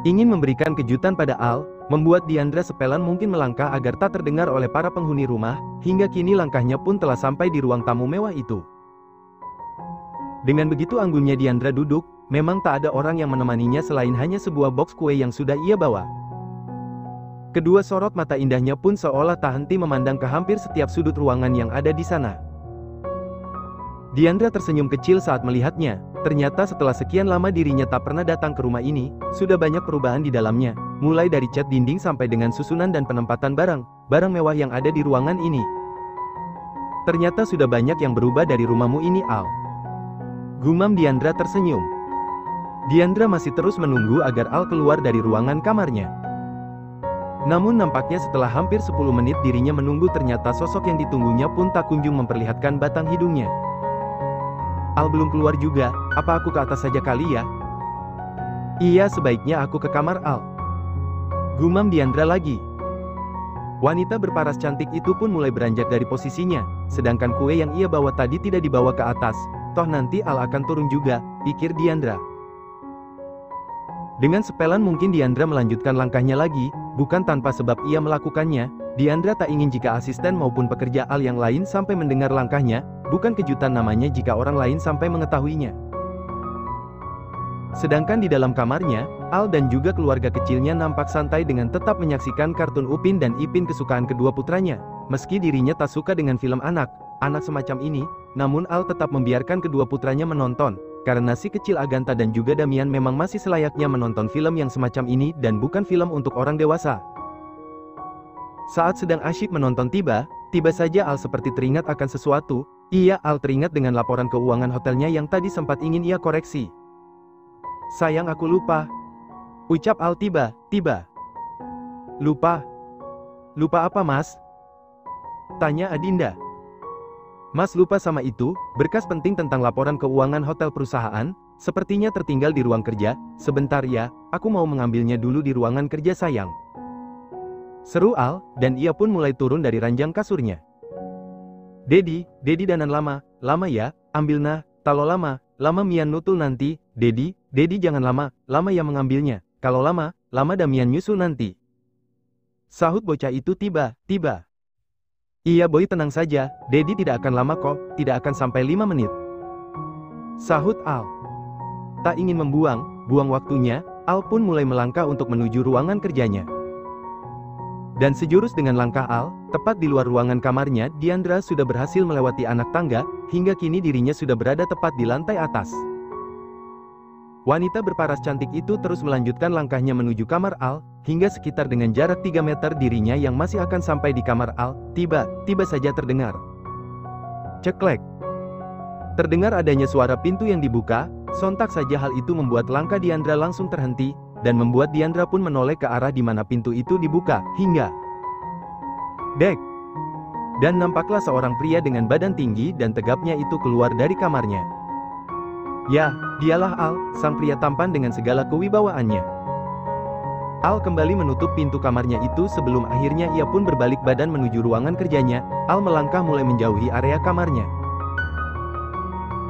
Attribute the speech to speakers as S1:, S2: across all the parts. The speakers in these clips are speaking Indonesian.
S1: Ingin memberikan kejutan pada Al, membuat Diandra sepelan mungkin melangkah agar tak terdengar oleh para penghuni rumah, hingga kini langkahnya pun telah sampai di ruang tamu mewah itu. Dengan begitu anggunnya Diandra duduk, memang tak ada orang yang menemaninya selain hanya sebuah box kue yang sudah ia bawa. Kedua sorot mata indahnya pun seolah tak henti memandang ke hampir setiap sudut ruangan yang ada di sana. Diandra tersenyum kecil saat melihatnya. Ternyata setelah sekian lama dirinya tak pernah datang ke rumah ini, sudah banyak perubahan di dalamnya, mulai dari cat dinding sampai dengan susunan dan penempatan barang mewah yang ada di ruangan ini. Ternyata sudah banyak yang berubah dari rumahmu ini, Al. Gumam Diandra tersenyum. Diandra masih terus menunggu agar Al keluar dari ruangan kamarnya. Namun nampaknya setelah hampir 10 menit dirinya menunggu, ternyata sosok yang ditunggunya pun tak kunjung memperlihatkan batang hidungnya. Al belum keluar juga, apa aku ke atas saja kali ya? Iya, sebaiknya aku ke kamar Al. Gumam Diandra lagi. Wanita berparas cantik itu pun mulai beranjak dari posisinya, sedangkan kue yang ia bawa tadi tidak dibawa ke atas, toh nanti Al akan turun juga, pikir Diandra. Dengan sepelan mungkin Diandra melanjutkan langkahnya lagi, bukan tanpa sebab ia melakukannya. Diandra tak ingin jika asisten maupun pekerja Al yang lain sampai mendengar langkahnya, bukan kejutan namanya jika orang lain sampai mengetahuinya. Sedangkan di dalam kamarnya, Al dan juga keluarga kecilnya nampak santai dengan tetap menyaksikan kartun Upin dan Ipin kesukaan kedua putranya. Meski dirinya tak suka dengan film anak semacam ini, namun Al tetap membiarkan kedua putranya menonton, karena si kecil Agatha dan juga Damian memang masih selayaknya menonton film yang semacam ini dan bukan film untuk orang dewasa. Saat sedang asyik menonton tiba saja Al seperti teringat akan sesuatu. Iya, Al teringat dengan laporan keuangan hotelnya yang tadi sempat ingin ia koreksi. Sayang, aku lupa. Ucap Al tiba-tiba. Lupa? Lupa apa, Mas? Tanya Adinda. Mas lupa sama itu, berkas penting tentang laporan keuangan hotel perusahaan, sepertinya tertinggal di ruang kerja. Sebentar ya, aku mau mengambilnya dulu di ruangan kerja sayang. Seru Al, dan ia pun mulai turun dari ranjang kasurnya. Dedi danan lama ya, ambil nah, talo lama Mian nutul nanti, Dedi jangan lama ya mengambilnya, kalau lama Damian nyusul nanti. Sahut bocah itu tiba-tiba. Iya boy, tenang saja, Dedi tidak akan lama kok, tidak akan sampai 5 menit. Sahut Al. Tak ingin membuang waktunya, Al pun mulai melangkah untuk menuju ruangan kerjanya. Dan sejurus dengan langkah Al, tepat di luar ruangan kamarnya, Diandra sudah berhasil melewati anak tangga, hingga kini dirinya sudah berada tepat di lantai atas. Wanita berparas cantik itu terus melanjutkan langkahnya menuju kamar Al, hingga sekitar dengan jarak 3 meter dirinya yang masih akan sampai di kamar Al, tiba saja terdengar. Ceklek. Terdengar adanya suara pintu yang dibuka, sontak saja hal itu membuat langkah Diandra langsung terhenti, dan membuat Diandra pun menoleh ke arah di mana pintu itu dibuka, hingga dek. Dan nampaklah seorang pria dengan badan tinggi dan tegapnya itu keluar dari kamarnya. Ya, dialah Al, sang pria tampan dengan segala kewibawaannya. Al kembali menutup pintu kamarnya itu sebelum akhirnya ia pun berbalik badan menuju ruangan kerjanya. Al melangkah mulai menjauhi area kamarnya.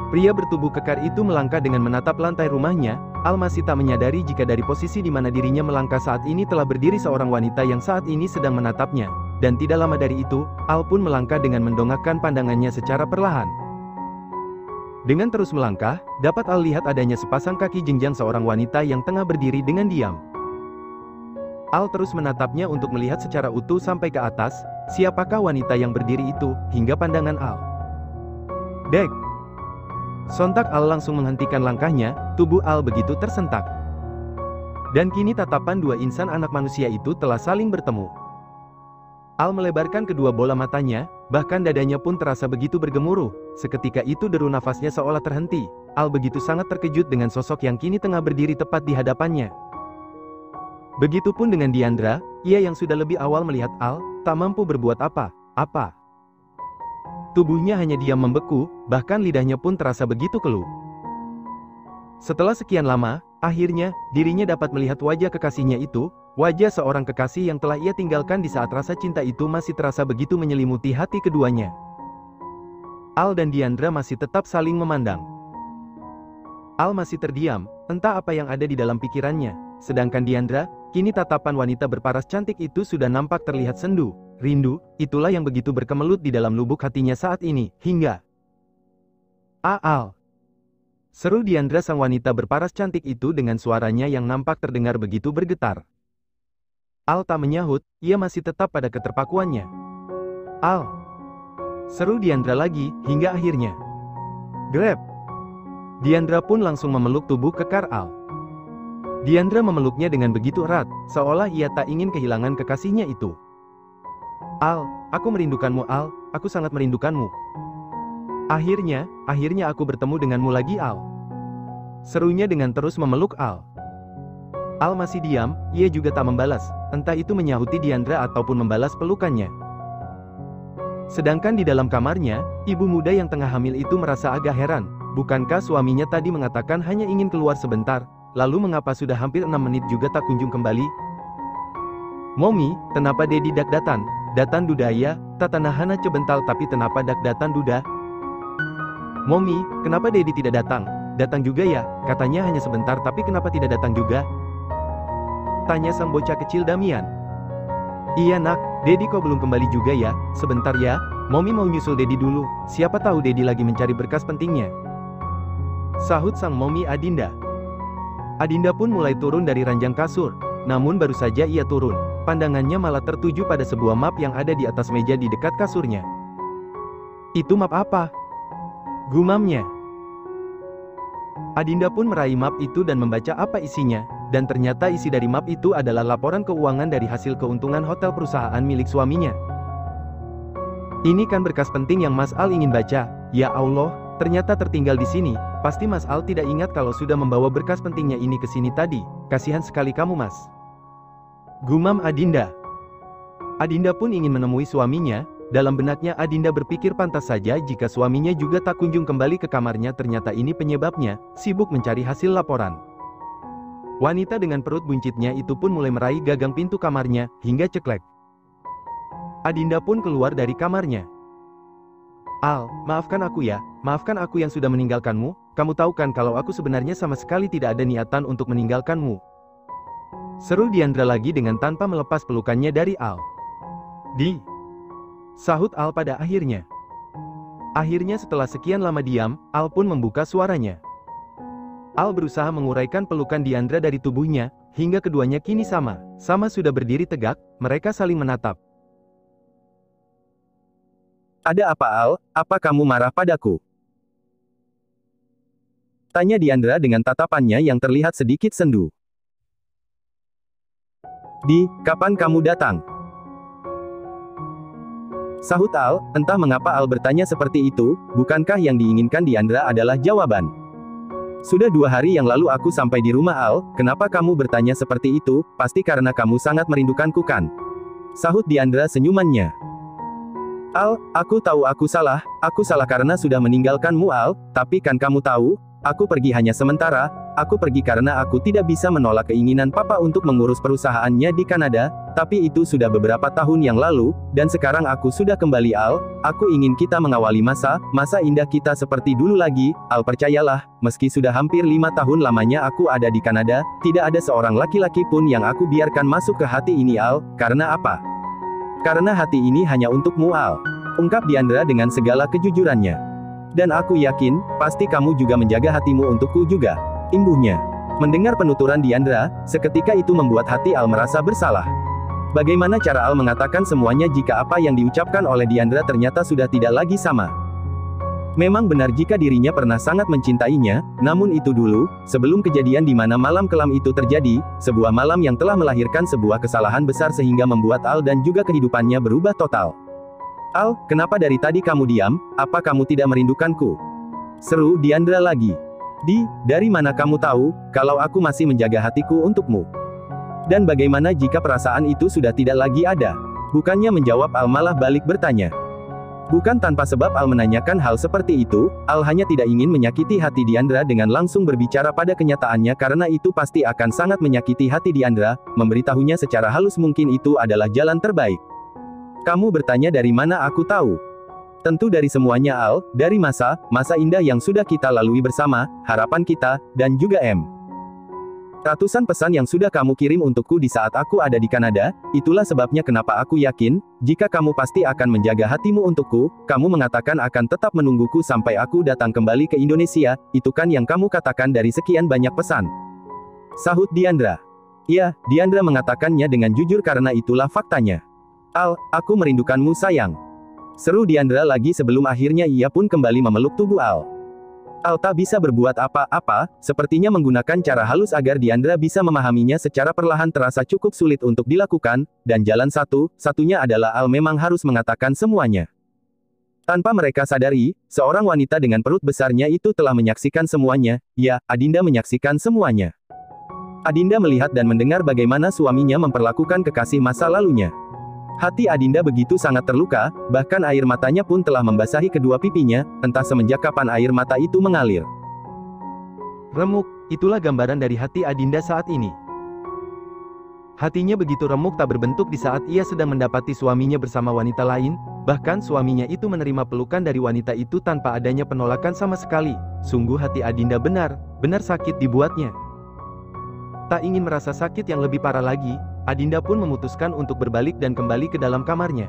S1: Pria bertubuh kekar itu melangkah dengan menatap lantai rumahnya. Al masih tak menyadari jika dari posisi di mana dirinya melangkah saat ini telah berdiri seorang wanita yang saat ini sedang menatapnya. Dan tidak lama dari itu, Al pun melangkah dengan mendongakkan pandangannya secara perlahan. Dengan terus melangkah, dapat Al lihat adanya sepasang kaki jenjang seorang wanita yang tengah berdiri dengan diam. Al terus menatapnya untuk melihat secara utuh sampai ke atas, siapakah wanita yang berdiri itu, hingga pandangan Al. Dek! Sontak Al langsung menghentikan langkahnya, tubuh Al begitu tersentak. Dan kini tatapan dua insan anak manusia itu telah saling bertemu. Al melebarkan kedua bola matanya, bahkan dadanya pun terasa begitu bergemuruh. Seketika itu deru nafasnya seolah terhenti. Al begitu sangat terkejut dengan sosok yang kini tengah berdiri tepat di hadapannya. Begitupun dengan Diandra, ia yang sudah lebih awal melihat Al, tak mampu berbuat apa-apa. Tubuhnya hanya diam membeku, bahkan lidahnya pun terasa begitu keluh. Setelah sekian lama, akhirnya, dirinya dapat melihat wajah kekasihnya itu, wajah seorang kekasih yang telah ia tinggalkan di saat rasa cinta itu masih terasa begitu menyelimuti hati keduanya. Al dan Diandra masih tetap saling memandang. Al masih terdiam, entah apa yang ada di dalam pikirannya. sedangkan Diandra, kini tatapan wanita berparas cantik itu sudah nampak terlihat sendu, rindu, itulah yang begitu berkemelut di dalam lubuk hatinya saat ini, hingga Al. Seru Diandra sang wanita berparas cantik itu dengan suaranya yang nampak terdengar begitu bergetar. Al tak menyahut, ia masih tetap pada keterpakuannya. Al. Seru Diandra lagi, hingga akhirnya grab. Diandra pun langsung memeluk tubuh kekar Al. Diandra memeluknya dengan begitu erat, seolah ia tak ingin kehilangan kekasihnya itu. Al, aku merindukanmu Al, aku sangat merindukanmu. Akhirnya aku bertemu denganmu lagi Al. Serunya dengan terus memeluk Al. Al masih diam, ia juga tak membalas, entah itu menyahuti Diandra ataupun membalas pelukannya. Sedangkan di dalam kamarnya, ibu muda yang tengah hamil itu merasa agak heran, bukankah suaminya tadi mengatakan hanya ingin keluar sebentar, lalu mengapa sudah hampir 6 menit juga tak kunjung kembali? Momi, kenapa Dedi dak datan dudaya, tatanahana cebental tapi kenapa dak datan duda? Momi, kenapa Dedi tidak datang? Datang juga ya, katanya hanya sebentar tapi kenapa tidak datang juga? Tanya sang bocah kecil Damian. Iya nak, Dedi kok belum kembali juga ya, sebentar ya, Momi mau nyusul Dedi dulu, siapa tahu Dedi lagi mencari berkas pentingnya. Sahut sang Momi Adinda. Adinda pun mulai turun dari ranjang kasur, namun baru saja ia turun, pandangannya malah tertuju pada sebuah map yang ada di atas meja di dekat kasurnya. Itu map apa? Gumamnya. Adinda pun meraih map itu dan membaca apa isinya. Dan ternyata isi dari map itu adalah laporan keuangan dari hasil keuntungan hotel perusahaan milik suaminya. Ini kan berkas penting yang Mas Al ingin baca. Ya Allah, ternyata tertinggal di sini. Pasti Mas Al tidak ingat kalau sudah membawa berkas pentingnya ini ke sini tadi. Kasihan sekali kamu Mas. Gumam Adinda. Adinda pun ingin menemui suaminya. Dalam benaknya Adinda berpikir pantas saja jika suaminya juga tak kunjung kembali ke kamarnya, ternyata ini penyebabnya, sibuk mencari hasil laporan. Wanita dengan perut buncitnya itu pun mulai meraih gagang pintu kamarnya, hingga ceklek. Adinda pun keluar dari kamarnya. Al, maafkan aku ya, maafkan aku yang sudah meninggalkanmu, kamu tahu kan kalau aku sebenarnya sama sekali tidak ada niatan untuk meninggalkanmu. Seru Diandra lagi dengan tanpa melepas pelukannya dari Al. Sahut Al pada akhirnya. Akhirnya setelah sekian lama diam, Al pun membuka suaranya. Al berusaha menguraikan pelukan Diandra dari tubuhnya, hingga keduanya kini sama sudah berdiri tegak, mereka saling menatap. Ada apa Al, apa kamu marah padaku? Tanya Diandra dengan tatapannya yang terlihat sedikit sendu. Kapan kamu datang? Sahut Al, entah mengapa Al bertanya seperti itu, bukankah yang diinginkan Diandra adalah jawaban. Sudah 2 hari yang lalu aku sampai di rumah Al, kenapa kamu bertanya seperti itu, pasti karena kamu sangat merindukanku kan? Sahut Diandra senyumannya. Al, aku tahu aku salah karena sudah meninggalkanmu Al, tapi kan kamu tahu, aku pergi hanya sementara, aku pergi karena aku tidak bisa menolak keinginan Papa untuk mengurus perusahaannya di Kanada, tapi itu sudah beberapa tahun yang lalu, dan sekarang aku sudah kembali Al, aku ingin kita mengawali masa indah kita seperti dulu lagi, Al percayalah, meski sudah hampir 5 tahun lamanya aku ada di Kanada, tidak ada seorang laki-laki pun yang aku biarkan masuk ke hati ini Al, karena apa? Karena hati ini hanya untukmu Al, ungkap Diandra dengan segala kejujurannya. Dan aku yakin, pasti kamu juga menjaga hatimu untukku juga, imbuhnya. Mendengar penuturan Diandra, seketika itu membuat hati Al merasa bersalah. Bagaimana cara Al mengatakan semuanya jika apa yang diucapkan oleh Diandra ternyata sudah tidak lagi sama? Memang benar jika dirinya pernah sangat mencintainya, namun itu dulu, sebelum kejadian di mana malam kelam itu terjadi, sebuah malam yang telah melahirkan sebuah kesalahan besar sehingga membuat Al dan juga kehidupannya berubah total. Al, kenapa dari tadi kamu diam, apa kamu tidak merindukanku? Seru Diandra lagi. Dari mana kamu tahu, kalau aku masih menjaga hatiku untukmu? Dan bagaimana jika perasaan itu sudah tidak lagi ada? Bukannya menjawab Al malah balik bertanya. Bukan tanpa sebab Al menanyakan hal seperti itu, Al hanya tidak ingin menyakiti hati Diandra dengan langsung berbicara pada kenyataannya karena itu pasti akan sangat menyakiti hati Diandra, memberitahunya secara halus mungkin itu adalah jalan terbaik. Kamu bertanya dari mana aku tahu? Tentu dari semuanya Al, dari masa indah yang sudah kita lalui bersama, harapan kita, dan juga
S2: Ratusan pesan yang sudah kamu kirim untukku di saat aku ada di Kanada, itulah sebabnya kenapa aku yakin, jika kamu pasti akan menjaga hatimu untukku, kamu mengatakan akan tetap menungguku sampai aku datang kembali ke Indonesia, itu kan yang kamu katakan dari sekian banyak pesan. Sahut Diandra. Ya, Diandra mengatakannya dengan jujur karena itulah faktanya. Al, aku merindukanmu sayang. Seru Diandra lagi sebelum akhirnya ia pun kembali memeluk tubuh Al. Al tak bisa berbuat apa-apa, sepertinya menggunakan cara halus agar Diandra bisa memahaminya secara perlahan terasa cukup sulit untuk dilakukan, dan jalan satu-satunya adalah Al memang harus mengatakan semuanya. Tanpa mereka sadari, seorang wanita dengan perut besarnya itu telah menyaksikan semuanya, ya, Adinda menyaksikan semuanya. Adinda melihat dan mendengar bagaimana suaminya memperlakukan kekasih masa lalunya. Hati Adinda begitu sangat terluka, bahkan air matanya pun telah membasahi kedua pipinya, entah semenjak kapan air mata itu mengalir.
S1: Remuk, itulah gambaran dari hati Adinda saat ini. Hatinya begitu remuk tak berbentuk di saat ia sedang mendapati suaminya bersama wanita lain, bahkan suaminya itu menerima pelukan dari wanita itu tanpa adanya penolakan sama sekali. Sungguh hati Adinda benar-benar sakit dibuatnya. Tak ingin merasa sakit yang lebih parah lagi, Adinda pun memutuskan untuk berbalik dan kembali ke dalam kamarnya.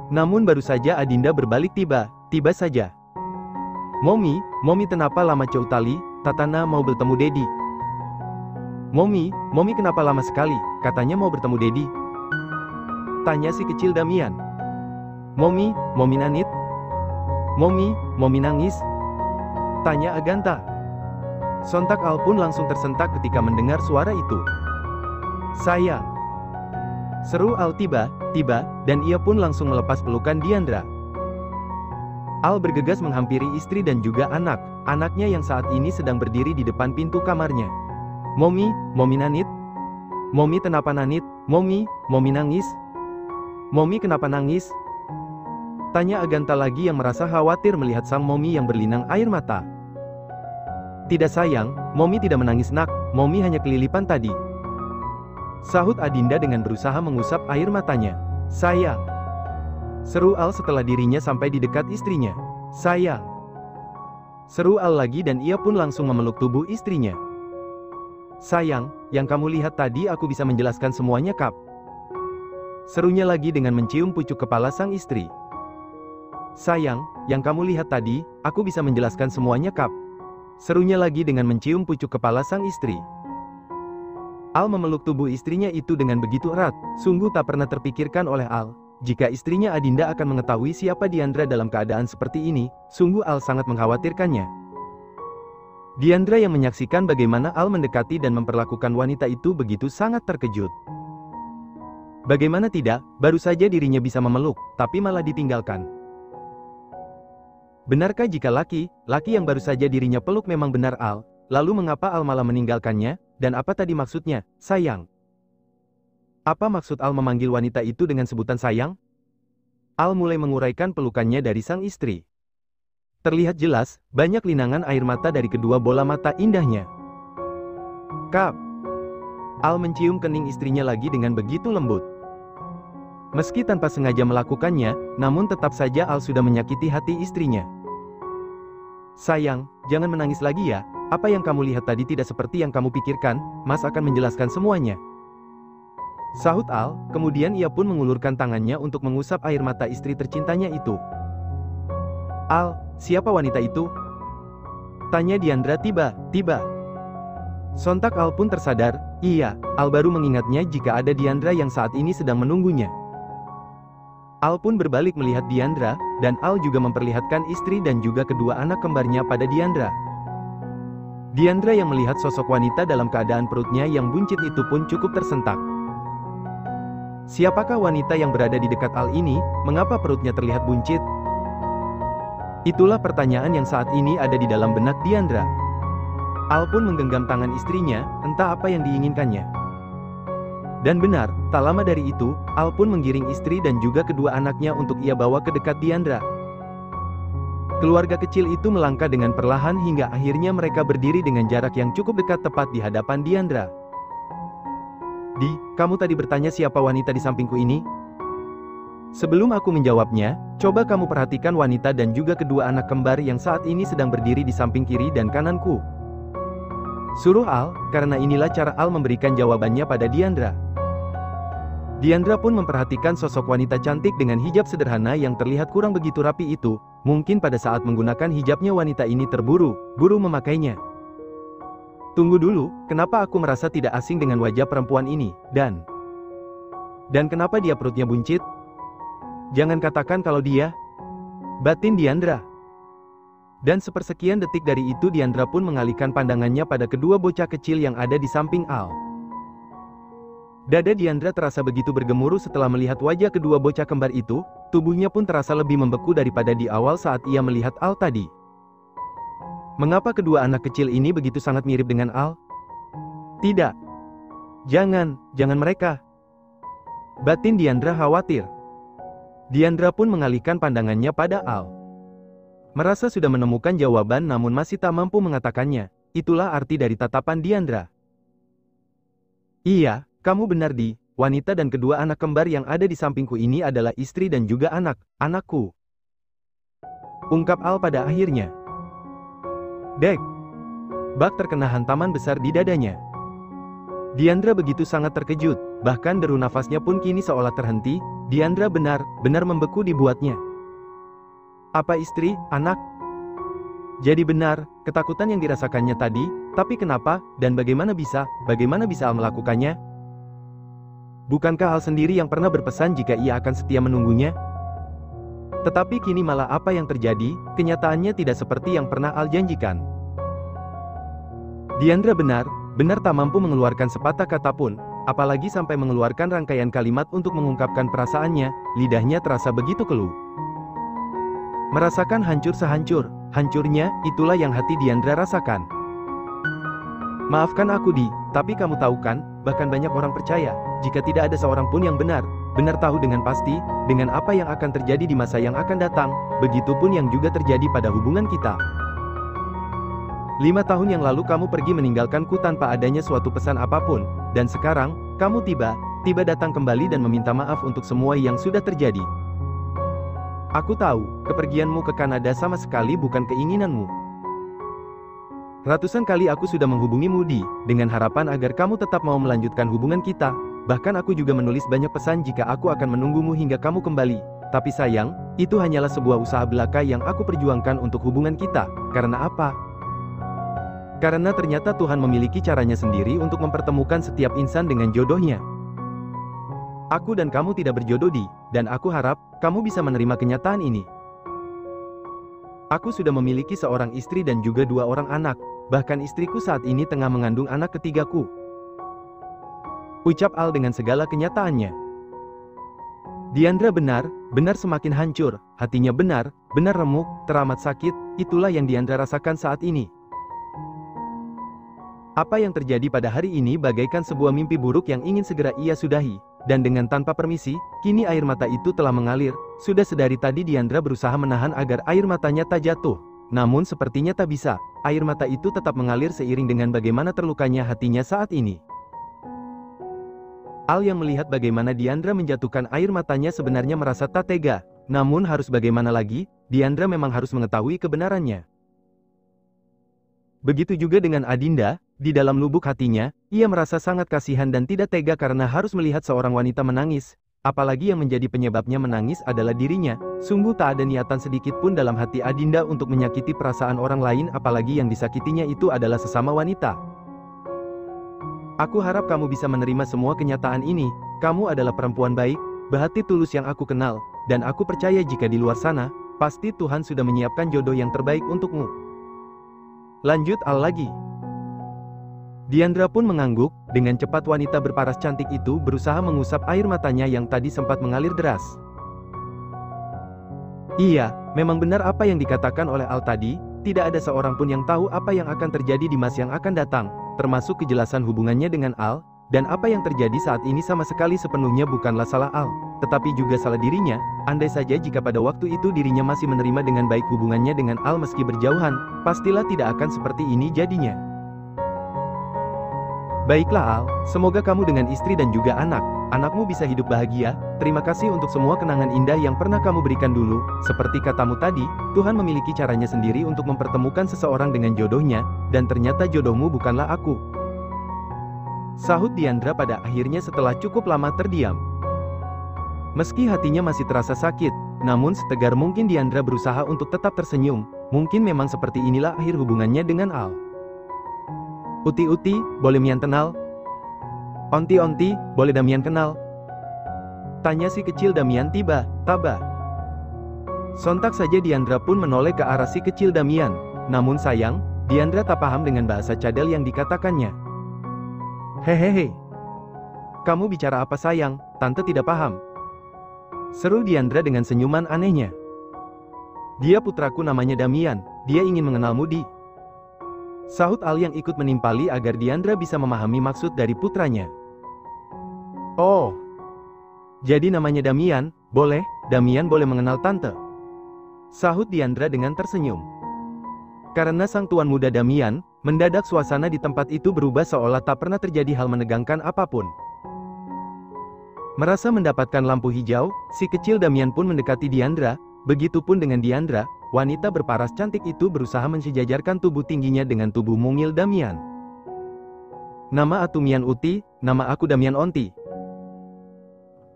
S1: Namun baru saja Adinda berbalik tiba saja. Momi kenapa lama jauh tali, Tatana mau bertemu Dedi. Momi kenapa lama sekali, katanya mau bertemu Dedi. Tanya si kecil Damian. Momi nanit. Momi nangis. Tanya Aganta. Sontak Al pun langsung tersentak ketika mendengar suara itu. Sayang. Seru Al tiba, dan ia pun langsung melepas pelukan Diandra. Al bergegas menghampiri istri dan juga anaknya yang saat ini sedang berdiri di depan pintu kamarnya. Momi nanit. Momi kenapa nanit? Momi nangis. Momi kenapa nangis? Tanya Aganta lagi yang merasa khawatir melihat sang Momi yang berlinang air mata. Tidak sayang, Momi tidak menangis nak, Momi hanya kelilipan tadi. Sahut Adinda dengan berusaha mengusap air matanya. Sayang. Seru Al setelah dirinya sampai di dekat istrinya. Sayang. Seru Al lagi dan ia pun langsung memeluk tubuh istrinya. Sayang, yang kamu lihat tadi aku bisa menjelaskan semuanya kap. Serunya lagi dengan mencium pucuk kepala sang istri. Sayang, yang kamu lihat tadi, aku bisa menjelaskan semuanya kap. Serunya lagi dengan mencium pucuk kepala sang istri. Al memeluk tubuh istrinya itu dengan begitu erat, sungguh tak pernah terpikirkan oleh Al, jika istrinya Adinda akan mengetahui siapa Diandra dalam keadaan seperti ini, sungguh Al sangat mengkhawatirkannya. Diandra yang menyaksikan bagaimana Al mendekati dan memperlakukan wanita itu begitu sangat terkejut. Bagaimana tidak, baru saja dirinya bisa memeluk, tapi malah ditinggalkan. Benarkah jika laki yang baru saja dirinya peluk memang benar Al, lalu mengapa Al malah meninggalkannya? Dan apa tadi maksudnya, sayang? Apa maksud Al memanggil wanita itu dengan sebutan sayang? Al mulai menguraikan pelukannya dari sang istri. Terlihat jelas, banyak linangan air mata dari kedua bola mata indahnya. Kap. Al mencium kening istrinya lagi dengan begitu lembut. Meski tanpa sengaja melakukannya, namun tetap saja Al sudah menyakiti hati istrinya. Sayang, jangan menangis lagi ya. Apa yang kamu lihat tadi tidak seperti yang kamu pikirkan, Mas akan menjelaskan semuanya. Sahut Al, kemudian ia pun mengulurkan tangannya untuk mengusap air mata istri tercintanya itu. Al, siapa wanita itu? Tanya Diandra tiba. Sontak Al pun tersadar, iya, Al baru mengingatnya jika ada Diandra yang saat ini sedang menunggunya. Al pun berbalik melihat Diandra, dan Al juga memperlihatkan istri dan juga kedua anak kembarnya pada Diandra. Diandra yang melihat sosok wanita dalam keadaan perutnya yang buncit itu pun cukup tersentak. Siapakah wanita yang berada di dekat Al ini, mengapa perutnya terlihat buncit? Itulah pertanyaan yang saat ini ada di dalam benak Diandra. Al pun menggenggam tangan istrinya, entah apa yang diinginkannya. Dan benar, tak lama dari itu, Al pun menggiring istri dan juga kedua anaknya untuk ia bawa ke dekat Diandra. Keluarga kecil itu melangkah dengan perlahan hingga akhirnya mereka berdiri dengan jarak yang cukup dekat tepat di hadapan Diandra. Kamu tadi bertanya siapa wanita di sampingku ini? Sebelum aku menjawabnya, coba kamu perhatikan wanita dan juga kedua anak kembar yang saat ini sedang berdiri di samping kiri dan kananku. Suruh Al, karena inilah cara Al memberikan jawabannya pada Diandra. Diandra pun memperhatikan sosok wanita cantik dengan hijab sederhana yang terlihat kurang begitu rapi itu. Mungkin pada saat menggunakan hijabnya wanita ini terburu-buru memakainya. Tunggu dulu, kenapa aku merasa tidak asing dengan wajah perempuan ini, dan kenapa dia perutnya buncit? Jangan katakan kalau dia, batin Diandra. Dan sepersekian detik dari itu Diandra pun mengalihkan pandangannya pada kedua bocah kecil yang ada di samping Al. Dada Diandra terasa begitu bergemuruh setelah melihat wajah kedua bocah kembar itu, tubuhnya pun terasa lebih membeku daripada di awal saat ia melihat Al tadi. Mengapa kedua anak kecil ini begitu sangat mirip dengan Al? Tidak. Jangan mereka. Batin Diandra khawatir. Diandra pun mengalihkan pandangannya pada Al. Merasa sudah menemukan jawaban namun masih tak mampu mengatakannya. Itulah arti dari tatapan Diandra. Iya, kamu benar Di, wanita dan kedua anak kembar yang ada di sampingku ini adalah istri dan juga anakku. Ungkap Al pada akhirnya. Dek. Bak terkena hantaman besar di dadanya. Diandra begitu sangat terkejut, bahkan deru nafasnya pun kini seolah terhenti. Diandra benar-benar membeku dibuatnya. Apa istri, anak? Jadi benar, ketakutan yang dirasakannya tadi, tapi kenapa, dan bagaimana bisa Al melakukannya? Bukankah Al sendiri yang pernah berpesan jika ia akan setia menunggunya? Tetapi kini malah apa yang terjadi, kenyataannya tidak seperti yang pernah Al janjikan. Diandra benar tak mampu mengeluarkan sepatah kata pun, apalagi sampai mengeluarkan rangkaian kalimat untuk mengungkapkan perasaannya, lidahnya terasa begitu keluh. Merasakan hancur sehancur-hancurnya, itulah yang hati Diandra rasakan. Maafkan aku Di, tapi kamu tahu kan, bahkan banyak orang percaya, jika tidak ada seorang pun yang benar tahu dengan pasti, dengan apa yang akan terjadi di masa yang akan datang, begitupun yang juga terjadi pada hubungan kita. 5 tahun yang lalu kamu pergi meninggalkanku tanpa adanya suatu pesan apapun, dan sekarang, kamu tiba datang kembali dan meminta maaf untuk semua yang sudah terjadi. Aku tahu, kepergianmu ke Kanada sama sekali bukan keinginanmu. Ratusan kali aku sudah menghubungimu Di, dengan harapan agar kamu tetap mau melanjutkan hubungan kita. Bahkan aku juga menulis banyak pesan jika aku akan menunggumu hingga kamu kembali. Tapi sayang, itu hanyalah sebuah usaha belaka yang aku perjuangkan untuk hubungan kita. Karena apa? Karena ternyata Tuhan memiliki caranya sendiri untuk mempertemukan setiap insan dengan jodohnya. Aku dan kamu tidak berjodoh Di, dan aku harap kamu bisa menerima kenyataan ini. Aku sudah memiliki seorang istri dan juga 2 orang anak, bahkan istriku saat ini tengah mengandung anak ketigaku. Ucap Al dengan segala kenyataannya. Diandra benar semakin hancur, hatinya benar remuk, teramat sakit, itulah yang Diandra rasakan saat ini. Apa yang terjadi pada hari ini bagaikan sebuah mimpi buruk yang ingin segera ia sudahi. Dan dengan tanpa permisi, kini air mata itu telah mengalir. Sudah sedari tadi Diandra berusaha menahan agar air matanya tak jatuh. Namun sepertinya tak bisa, air mata itu tetap mengalir seiring dengan bagaimana terlukanya hatinya saat ini. Al yang melihat bagaimana Diandra menjatuhkan air matanya sebenarnya merasa tak tega. Namun harus bagaimana lagi, Diandra memang harus mengetahui kebenarannya. Begitu juga dengan Adinda, di dalam lubuk hatinya, ia merasa sangat kasihan dan tidak tega karena harus melihat seorang wanita menangis. Apalagi yang menjadi penyebabnya menangis adalah dirinya. Sungguh tak ada niatan sedikit pun dalam hati Adinda untuk menyakiti perasaan orang lain, apalagi yang disakitinya itu adalah sesama wanita. Aku harap kamu bisa menerima semua kenyataan ini. Kamu adalah perempuan baik, berhati tulus yang aku kenal, dan aku percaya jika di luar sana, pasti Tuhan sudah menyiapkan jodoh yang terbaik untukmu. Lanjut Al lagi. Diandra pun mengangguk, dengan cepat wanita berparas cantik itu berusaha mengusap air matanya yang tadi sempat mengalir deras. Iya, memang benar apa yang dikatakan oleh Al tadi, tidak ada seorang pun yang tahu apa yang akan terjadi di masa yang akan datang, termasuk kejelasan hubungannya dengan Al, dan apa yang terjadi saat ini sama sekali sepenuhnya bukanlah salah Al, tetapi juga salah dirinya. Andai saja jika pada waktu itu dirinya masih menerima dengan baik hubungannya dengan Al meski berjauhan, pastilah tidak akan seperti ini jadinya. Baiklah Al, semoga kamu dengan istri dan juga anak Anakmu bisa hidup bahagia, terima kasih untuk semua kenangan indah yang pernah kamu berikan dulu. Seperti katamu tadi, Tuhan memiliki caranya sendiri untuk mempertemukan seseorang dengan jodohnya, dan ternyata jodohmu bukanlah aku. Sahut Diandra pada akhirnya setelah cukup lama terdiam. Meski hatinya masih terasa sakit, namun setegar mungkin Diandra berusaha untuk tetap tersenyum. Mungkin memang seperti inilah akhir hubungannya dengan Al. Uti-uti, boleh Mian kenal? Onti-onti, boleh Damian kenal? Tanya si kecil Damian tiba-tiba. Sontak saja Diandra pun menoleh ke arah si kecil Damian. Namun sayang, Diandra tak paham dengan bahasa cadel yang dikatakannya. Hehehe. Kamu bicara apa sayang? Tante tidak paham. Seru Diandra dengan senyuman anehnya. Dia putraku namanya Damian, dia ingin mengenalmu di. Sahut Al yang ikut menimpali agar Diandra bisa memahami maksud dari putranya. Oh. Jadi namanya Damian, boleh, Damian boleh mengenal tante. Sahut Diandra dengan tersenyum. Karena sang tuan muda Damian, mendadak suasana di tempat itu berubah seolah tak pernah terjadi hal menegangkan apapun. Merasa mendapatkan lampu hijau, si kecil Damian pun mendekati Diandra. Begitupun dengan Diandra, wanita berparas cantik itu berusaha mensejajarkan tubuh tingginya dengan tubuh mungil Damian. Nama aku Mian Uti, nama aku Damian Onti.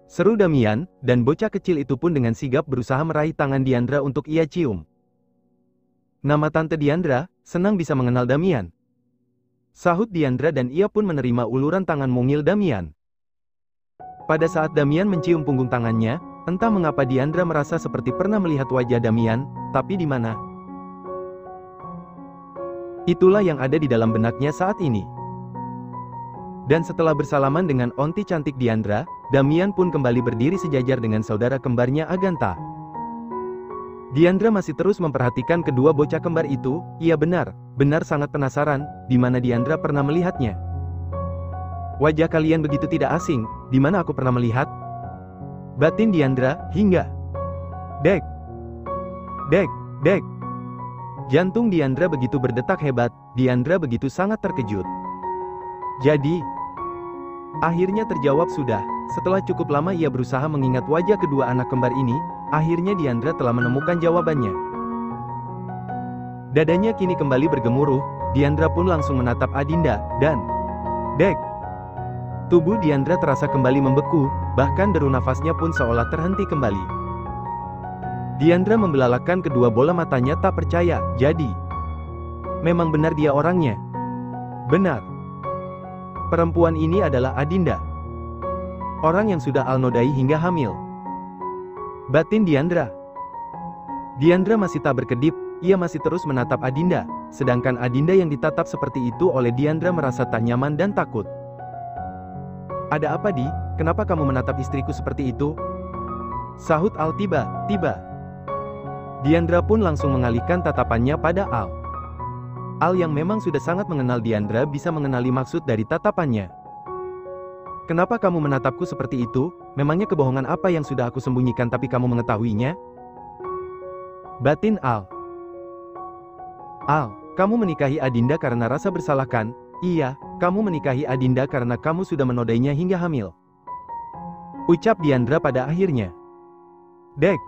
S1: Seru Damian, dan bocah kecil itu pun dengan sigap berusaha meraih tangan Diandra untuk ia cium. Nama Tante Diandra, senang bisa mengenal Damian. Sahut Diandra dan ia pun menerima uluran tangan mungil Damian. Pada saat Damian mencium punggung tangannya, entah mengapa Diandra merasa seperti pernah melihat wajah Damian, tapi di mana? Itulah yang ada di dalam benaknya saat ini. Dan setelah bersalaman dengan onti cantik Diandra, Damian pun kembali berdiri sejajar dengan saudara kembarnya Aganta. Diandra masih terus memperhatikan kedua bocah kembar itu. Ia benar sangat penasaran, di mana Diandra pernah melihatnya. Wajah kalian begitu tidak asing, di mana aku pernah melihat? Batin Diandra, hingga. Dek. Dek, dek. Jantung Diandra begitu berdetak hebat, Diandra begitu sangat terkejut. Jadi, akhirnya terjawab sudah. Setelah cukup lama ia berusaha mengingat wajah kedua anak kembar ini, akhirnya Diandra telah menemukan jawabannya. Dadanya kini kembali bergemuruh, Diandra pun langsung menatap Adinda, dan Dek. Tubuh Diandra terasa kembali membeku, bahkan deru nafasnya pun seolah terhenti kembali. Diandra membelalakan kedua bola matanya tak percaya, jadi memang benar dia orangnya. Benar. Perempuan ini adalah Adinda. Orang yang sudah Al nodai hingga hamil. Batin Diandra. Diandra masih tak berkedip, ia masih terus menatap Adinda, sedangkan Adinda yang ditatap seperti itu oleh Diandra merasa tak nyaman dan takut. Ada apa Di? Kenapa kamu menatap istriku seperti itu? Sahut Al tiba-tiba. Diandra pun langsung mengalihkan tatapannya pada Al. Al yang memang sudah sangat mengenal Diandra bisa mengenali maksud dari tatapannya. Kenapa kamu menatapku seperti itu? Memangnya kebohongan apa yang sudah aku sembunyikan tapi kamu mengetahuinya? Batin Al. Al, kamu menikahi Adinda karena rasa bersalah kan? Iya, kamu menikahi Adinda karena kamu sudah menodainya hingga hamil. Ucap Diandra pada akhirnya. Dek.